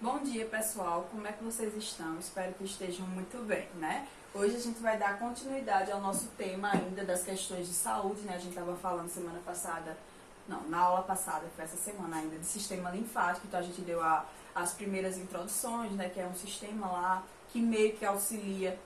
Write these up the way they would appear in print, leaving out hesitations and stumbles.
Bom dia, pessoal. Como é que vocês estão? Espero que estejam muito bem, né? Hoje a gente vai dar continuidade ao nosso tema ainda das questões de saúde, né? A gente estava falando semana passada, não, na aula passada, foi essa semana ainda, de sistema linfático. Então a gente deu as primeiras introduções, né? Que é um sistema lá que meio que auxilia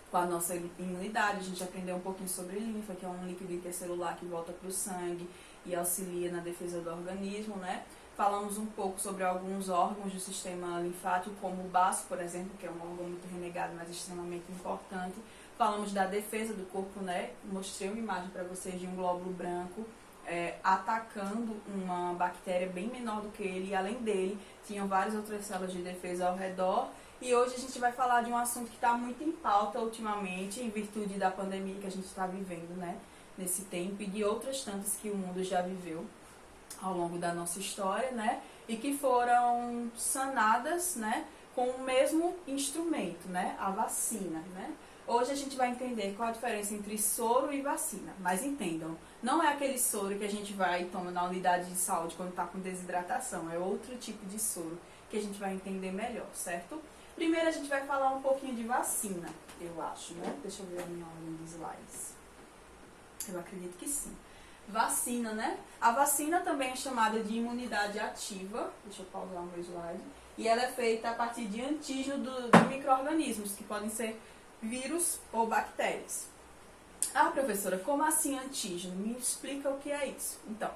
com a nossa imunidade. A gente aprendeu um pouquinho sobre linfa, que é um líquido intercelular que volta para o sangue e auxilia na defesa do organismo, né? Falamos um pouco sobre alguns órgãos do sistema linfático, como o baço, por exemplo, que é um órgão muito renegado, mas extremamente importante. Falamos da defesa do corpo, né? Mostrei uma imagem para vocês de um glóbulo branco atacando uma bactéria bem menor do que ele, e além dele, tinham várias outras células de defesa ao redor. E hoje a gente vai falar de um assunto que está muito em pauta ultimamente, em virtude da pandemia que a gente está vivendo, né? Nesse tempo, e de outras tantas que o mundo já viveu ao longo da nossa história, né? E que foram sanadas, né? Com o mesmo instrumento, né? A vacina, né? Hoje a gente vai entender qual a diferença entre soro e vacina. Mas entendam, não é aquele soro que a gente vai e toma na unidade de saúde quando está com desidratação. É outro tipo de soro que a gente vai entender melhor, certo? Primeiro a gente vai falar um pouquinho de vacina, eu acho, né? Deixa eu ver a minha ordem de slides. Eu acredito que sim. Vacina, né? A vacina também é chamada de imunidade ativa. Deixa eu pausar o meu slide. E ela é feita a partir de antígeno de micro-organismos, que podem ser vírus ou bactérias. Ah, professora, como assim antígeno? Me explica o que é isso. Então,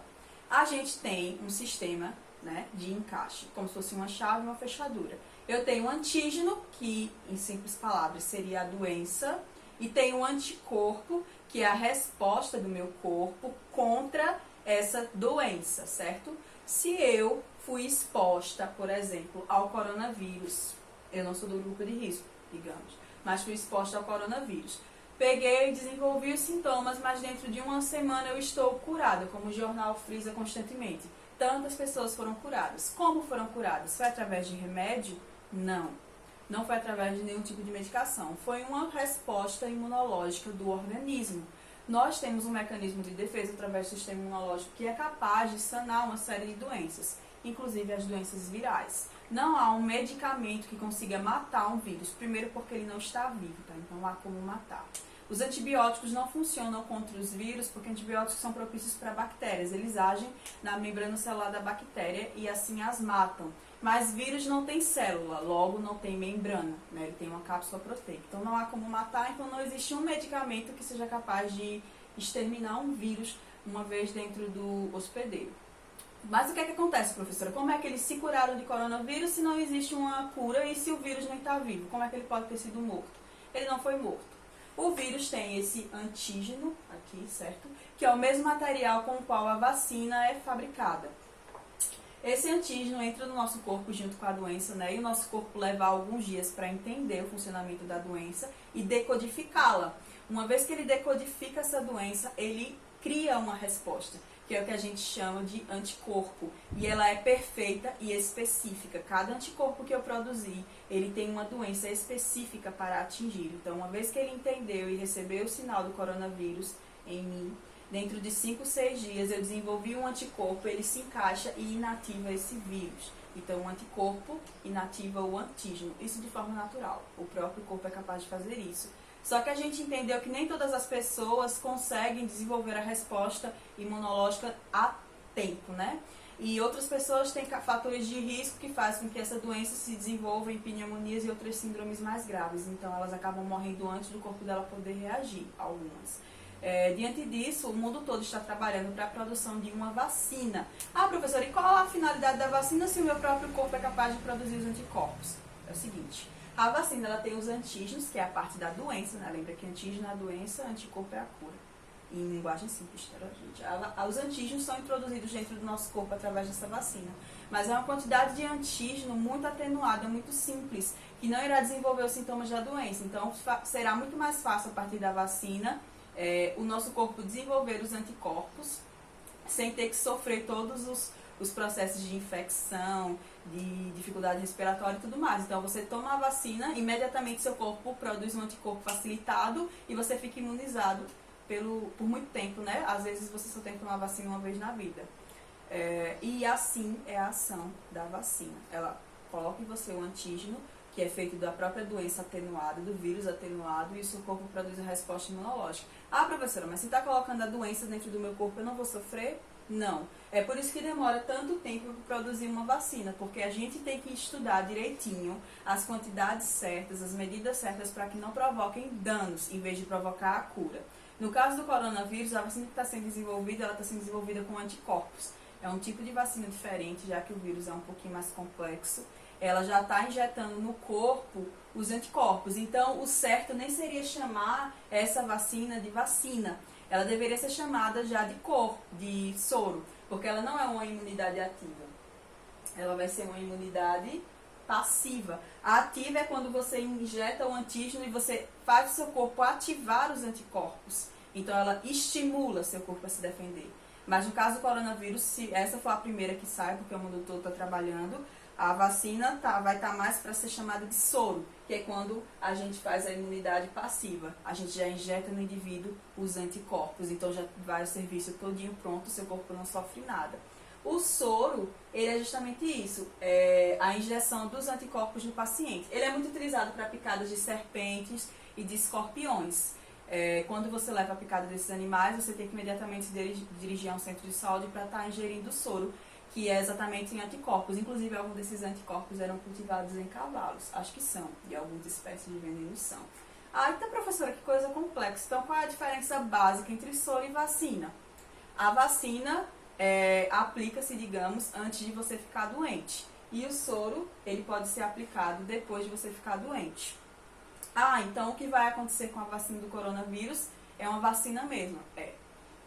a gente tem um sistema, né, de encaixe, como se fosse uma chave e uma fechadura. Eu tenho um antígeno, que em simples palavras seria a doença, e tenho um anticorpo, que é a resposta do meu corpo contra essa doença, certo? Se eu fui exposta, por exemplo, ao coronavírus, eu não sou do grupo de risco, digamos, mas fui exposta ao coronavírus. Peguei e desenvolvi os sintomas, mas dentro de uma semana eu estou curada, como o jornal frisa constantemente. Tantas pessoas foram curadas. Como foram curadas? Foi através de remédio? Não. Não foi através de nenhum tipo de medicação. Foi uma resposta imunológica do organismo. Nós temos um mecanismo de defesa através do sistema imunológico que é capaz de sanar uma série de doenças, inclusive as doenças virais. Não há um medicamento que consiga matar um vírus, primeiro porque ele não está vivo, tá? Então não há como matar. Os antibióticos não funcionam contra os vírus porque antibióticos são propícios para bactérias. Eles agem na membrana celular da bactéria e assim as matam. Mas vírus não tem célula, logo não tem membrana, né? Ele tem uma cápsula proteica. Então não há como matar, então não existe um medicamento que seja capaz de exterminar um vírus uma vez dentro do hospedeiro. Mas o que é que acontece, professora? Como é que eles se curaram de coronavírus se não existe uma cura e se o vírus nem está vivo? Como é que ele pode ter sido morto? Ele não foi morto. O vírus tem esse antígeno aqui, certo? Que é o mesmo material com o qual a vacina é fabricada. Esse antígeno entra no nosso corpo junto com a doença, né? E o nosso corpo leva alguns dias para entender o funcionamento da doença e decodificá-la. Uma vez que ele decodifica essa doença, ele cria uma resposta, que é o que a gente chama de anticorpo. E ela é perfeita e específica. Cada anticorpo que eu produzir, ele tem uma doença específica para atingir. Então, uma vez que ele entendeu e recebeu o sinal do coronavírus em mim, dentro de 5, 6 dias eu desenvolvi um anticorpo, ele se encaixa e inativa esse vírus. Então, o anticorpo inativa o antígeno. Isso de forma natural. O próprio corpo é capaz de fazer isso. Só que a gente entendeu que nem todas as pessoas conseguem desenvolver a resposta imunológica a tempo, né? E outras pessoas têm fatores de risco que fazem com que essa doença se desenvolva em pneumonias e outras síndromes mais graves. Então, elas acabam morrendo antes do corpo dela poder reagir, algumas. Diante disso, o mundo todo está trabalhando para a produção de uma vacina. Ah, professora, e qual a finalidade da vacina se o meu próprio corpo é capaz de produzir os anticorpos? É o seguinte, a vacina ela tem os antígenos, que é a parte da doença, né? Lembra que antígeno é a doença, anticorpo é a cura. Em linguagem simples, tá, gente? Os antígenos são introduzidos dentro do nosso corpo através dessa vacina. Mas é uma quantidade de antígeno muito atenuada, muito simples, que não irá desenvolver os sintomas da doença. Então, será muito mais fácil a partir da vacina o nosso corpo desenvolver os anticorpos sem ter que sofrer todos os processos de infecção, de dificuldade respiratória e tudo mais. Então, você toma a vacina, imediatamente seu corpo produz um anticorpo facilitado e você fica imunizado por muito tempo, né? Às vezes você só tem que tomar vacina uma vez na vida. E assim é a ação da vacina. Ela coloca em você o antígeno, que é feito da própria doença atenuada, do vírus atenuado, e o seu corpo produz a resposta imunológica. Ah, professora, mas se está colocando a doença dentro do meu corpo, eu não vou sofrer? Não. É por isso que demora tanto tempo para produzir uma vacina, porque a gente tem que estudar direitinho as quantidades certas, as medidas certas para que não provoquem danos, em vez de provocar a cura. No caso do coronavírus, a vacina que está sendo desenvolvida, ela está sendo desenvolvida com anticorpos. É um tipo de vacina diferente, já que o vírus é um pouquinho mais complexo. Ela já está injetando no corpo os anticorpos. Então, o certo nem seria chamar essa vacina de vacina. Ela deveria ser chamada já de soro, porque ela não é uma imunidade ativa. Ela vai ser uma imunidade passiva. A ativa é quando você injeta o antígeno e você faz o seu corpo ativar os anticorpos. Então, ela estimula seu corpo a se defender. Mas no caso do coronavírus, se essa for a primeira que sai, porque o mundo todo está trabalhando, a vacina vai estar mais para ser chamada de soro, que é quando a gente faz a imunidade passiva. A gente já injeta no indivíduo os anticorpos, então já vai o serviço todinho pronto, seu corpo não sofre nada. O soro, ele é justamente isso, a injeção dos anticorpos no paciente. Ele é muito utilizado para picadas de serpentes e de escorpiões. Quando você leva a picada desses animais, você tem que imediatamente se dirigir a um centro de saúde para estar ingerindo soro, que é exatamente em anticorpos. Inclusive, alguns desses anticorpos eram cultivados em cavalos. Acho que são, e algumas espécies de veneno são. Ah, então, professora, que coisa complexa. Então, qual é a diferença básica entre soro e vacina? A vacina aplica-se, digamos, antes de você ficar doente. E o soro, ele pode ser aplicado depois de você ficar doente. Ah, então o que vai acontecer com a vacina do coronavírus é uma vacina mesmo.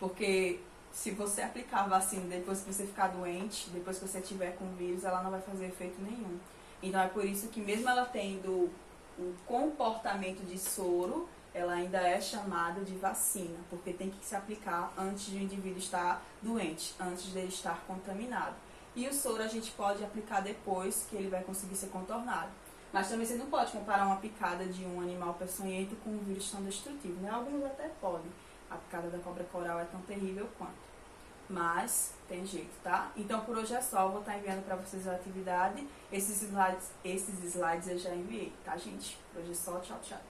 Porque se você aplicar a vacina depois que você ficar doente, depois que você tiver com o vírus, ela não vai fazer efeito nenhum. Então é por isso que mesmo ela tendo o comportamento de soro, ela ainda é chamada de vacina, porque tem que se aplicar antes de o indivíduo estar doente, antes de ele estar contaminado. E o soro a gente pode aplicar depois que ele vai conseguir ser contornado. Mas também você não pode comparar uma picada de um animal peçonhento com um vírus tão destrutivo, né? Alguns até podem. A picada da cobra coral é tão terrível quanto. Mas tem jeito, tá? Então por hoje é só, eu vou estar enviando para vocês a atividade. Esses slides eu já enviei, tá, gente? Por hoje é só, tchau, tchau.